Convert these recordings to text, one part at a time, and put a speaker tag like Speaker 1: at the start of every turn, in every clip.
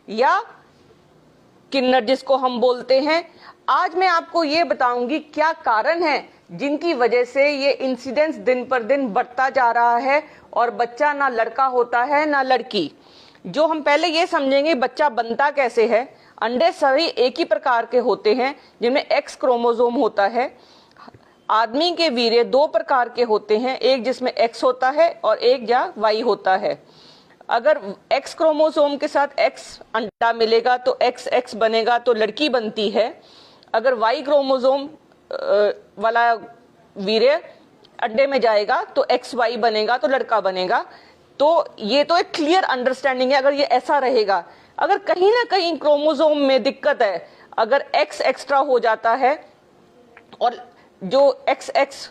Speaker 1: या किन्नर जिसको हम बोलते हैं। आज मैं आपको ये बताऊंगी क्या कारण है जिनकी वजह से ये इंसिडेंस दिन पर दिन बढ़ता जा रहा है और बच्चा ना लड़का होता है ना लड़की। जो हम पहले ये समझेंगे बच्चा बनता कैसे है। अंडे सभी एक ही प्रकार के होते हैं जिनमें एक्स क्रोमोसोम होता है। आदमी के वीर्य दो प्रकार के होते हैं, एक जिसमें एक्स होता है और एक जहाँ वाई होता है। अगर एक्स क्रोमोसोम के साथ एक्स अंडा मिलेगा तो एक्स एक्स बनेगा तो लड़की बनती है। अगर वाई क्रोमोसोम वाला वीर्य अंडे में जाएगा तो एक्स वाई बनेगा तो लड़का बनेगा। तो ये तो एक क्लियर अंडरस्टैंडिंग है अगर ये ऐसा रहेगा। अगर कहीं ना कहीं क्रोमोसोम में दिक्कत है, अगर एक्स एक्स्ट्रा हो जाता है और जो एक्स एक्स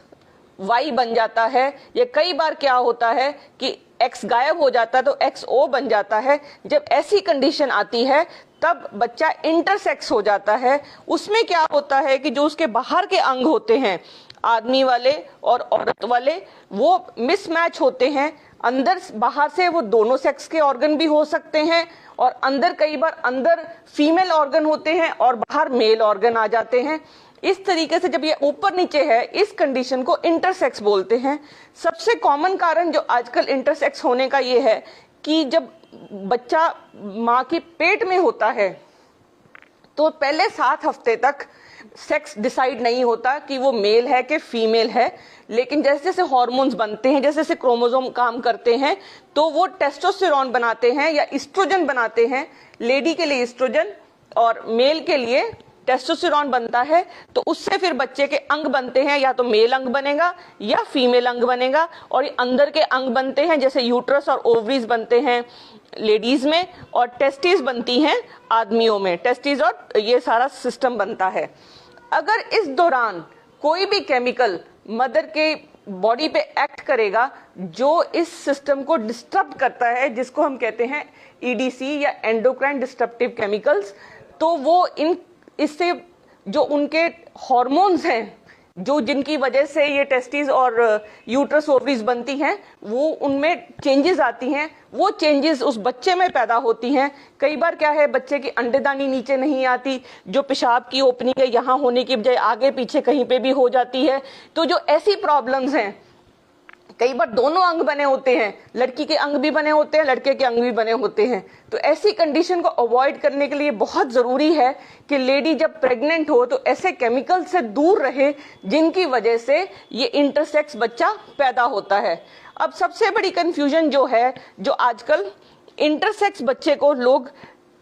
Speaker 1: वाई बन जाता है, ये कई बार क्या होता है कि एक्स गायब हो जाता है तो एक्स ओ बन जाता है। जब ऐसी कंडीशन आती है तब बच्चा इंटरसेक्स हो जाता है। उसमें क्या होता है कि जो उसके बाहर के अंग होते हैं आदमी वाले और औरत वाले वो मिसमैच होते हैं। अंदर बाहर से वो दोनों सेक्स के ऑर्गन भी हो सकते हैं और अंदर कई बार अंदर फीमेल ऑर्गन होते हैं और बाहर मेल ऑर्गन आ जाते हैं। इस तरीके से जब ये ऊपर नीचे है इस कंडीशन को इंटरसेक्स बोलते हैं। सबसे कॉमन कारण जो आजकल इंटरसेक्स होने का ये है कि जब बच्चा माँ के पेट में होता है तो पहले 7 हफ्ते तक सेक्स डिसाइड नहीं होता कि वो मेल है कि फीमेल है। लेकिन जैसे जैसे हार्मोन्स बनते हैं, जैसे जैसे क्रोमोसोम काम करते हैं तो वो टेस्टोस्टेरोन बनाते हैं या इस्ट्रोजन बनाते हैं। लेडी के लिए इस्ट्रोजन और मेल के लिए टेस्टोस्टेरोन बनता है। तो उससे फिर बच्चे के अंग बनते हैं, या तो मेल अंग बनेगा या फीमेल अंग बनेगा। और ये अंदर के अंग बनते हैं जैसे यूट्रस और ओवरीज बनते हैं लेडीज में और टेस्टिस बनती हैं आदमियों में। टेस्टिस और ये सारा सिस्टम बनता है। अगर इस दौरान कोई भी केमिकल मदर के बॉडी पे एक्ट करेगा जो इस सिस्टम को डिस्टर्ब करता है, जिसको हम कहते हैं ईडीसी या एंडोक्राइन डिस्टर्प्टिव केमिकल्स, तो वो इससे जो उनके हार्मोन्स हैं जो जिनकी वजह से ये टेस्टिस और यूट्रस ओवरीज बनती हैं वो उनमें चेंजेस आती हैं। वो चेंजेस उस बच्चे में पैदा होती हैं। कई बार क्या है बच्चे की अंडेदानी नीचे नहीं आती, जो पेशाब की ओपनिंग है यहाँ होने की बजाय आगे पीछे कहीं पे भी हो जाती है। तो जो ऐसी प्रॉब्लम्स हैं, कई बार दोनों अंग बने होते हैं, लड़की के अंग भी बने होते हैं लड़के के अंग भी बने होते हैं। तो ऐसी कंडीशन को अवॉइड करने के लिए बहुत जरूरी है कि लेडी जब प्रेग्नेंट हो तो ऐसे केमिकल से दूर रहे जिनकी वजह से ये इंटरसेक्स बच्चा पैदा होता है। अब सबसे बड़ी कंफ्यूजन जो है, जो आजकल इंटरसेक्स बच्चे को लोग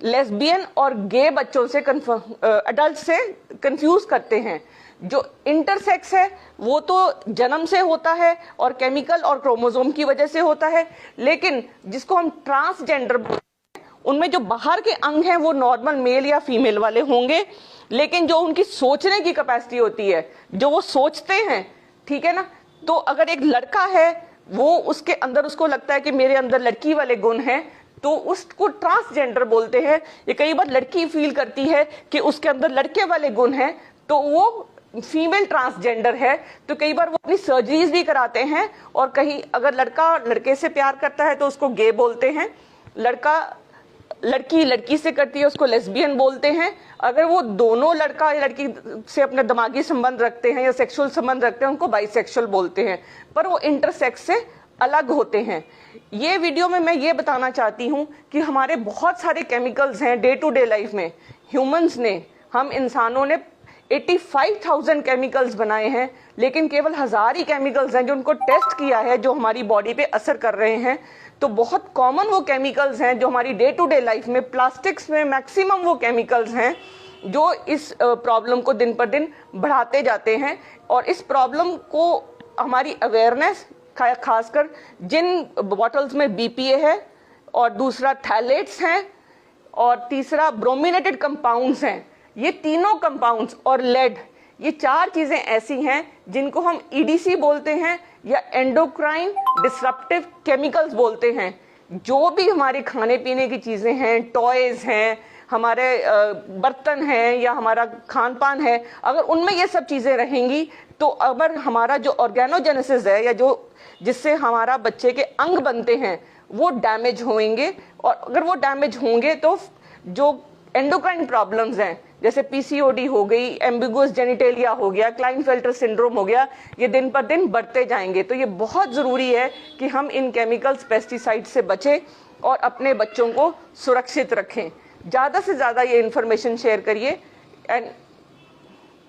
Speaker 1: लेस्बियन और गे बच्चों से अडल्ट से कंफ्यूज करते हैं। जो इंटरसेक्स है वो तो जन्म से होता है और केमिकल और क्रोमोसोम की वजह से होता है। लेकिन जिसको हम ट्रांसजेंडर बोलते हैं उनमें जो बाहर के अंग हैं वो नॉर्मल मेल या फीमेल वाले होंगे, लेकिन जो उनकी सोचने की कैपेसिटी होती है, जो वो सोचते हैं, ठीक है ना। तो अगर एक लड़का है वो उसके अंदर उसको लगता है कि मेरे अंदर लड़की वाले गुण हैं तो उसको ट्रांसजेंडर बोलते हैं। ये कई बार लड़की फील करती है कि उसके अंदर लड़के वाले गुण हैं तो वो फीमेल ट्रांसजेंडर है। तो कई बार वो अपनी सर्जरीज भी कराते हैं। और कहीं अगर लड़का लड़के से प्यार करता है तो उसको गे बोलते हैं, लड़का लड़की लड़की से करती है उसको लेस्बियन बोलते हैं। अगर वो दोनों लड़का या लड़की से अपना दिमागी संबंध रखते हैं या सेक्सुअल संबंध रखते हैं उनको बाइसेक्सुअल बोलते हैं, पर वो इंटरसेक्स से अलग होते हैं। ये वीडियो में मैं ये बताना चाहती हूँ कि हमारे बहुत सारे केमिकल्स हैं डे टू डे लाइफ में। ह्यूमंस ने, हम इंसानों ने 85,000 केमिकल्स बनाए हैं, लेकिन केवल 1000 ही केमिकल्स हैं जो उनको टेस्ट किया है जो हमारी बॉडी पे असर कर रहे हैं। तो बहुत कॉमन वो केमिकल्स हैं जो हमारी डे टू डे लाइफ में, प्लास्टिक्स में मैक्सिमम वो केमिकल्स हैं जो इस प्रॉब्लम को दिन पर दिन बढ़ाते जाते हैं। और इस प्रॉब्लम को हमारी अवेयरनेस, खासकर जिन बॉटल्स में बीपीए है और दूसरा थैलेट्स हैं और तीसरा ब्रोमिनेटेड कंपाउंड्स हैं, ये तीनों कंपाउंड्स और लेड, ये 4 चीजें ऐसी हैं जिनको हम ईडीसी बोलते हैं या एंडोक्राइन डिसरप्टिव केमिकल्स बोलते हैं। जो भी हमारे खाने पीने की चीजें हैं, टॉयज हैं, हमारे बर्तन हैं या हमारा खान पान है, अगर उनमें ये सब चीजें रहेंगी तो अगर हमारा जो ऑर्गेनोजेनेसिस है या जो जिससे हमारा बच्चे के अंग बनते हैं वो डैमेज होंगे। और अगर वो डैमेज होंगे तो जो एंडोक्राइन प्रॉब्लम्स हैं, जैसे पीसीओडी हो गई, एम्बिगुअस जेनिटेलिया हो गया, क्लाइनफेल्टर सिंड्रोम हो गया, ये दिन पर दिन बढ़ते जाएंगे। तो ये बहुत जरूरी है कि हम इन केमिकल्स, पेस्टिसाइड से बचें और अपने बच्चों को सुरक्षित रखें। ज्यादा से ज्यादा ये इंफॉर्मेशन शेयर करिए एंड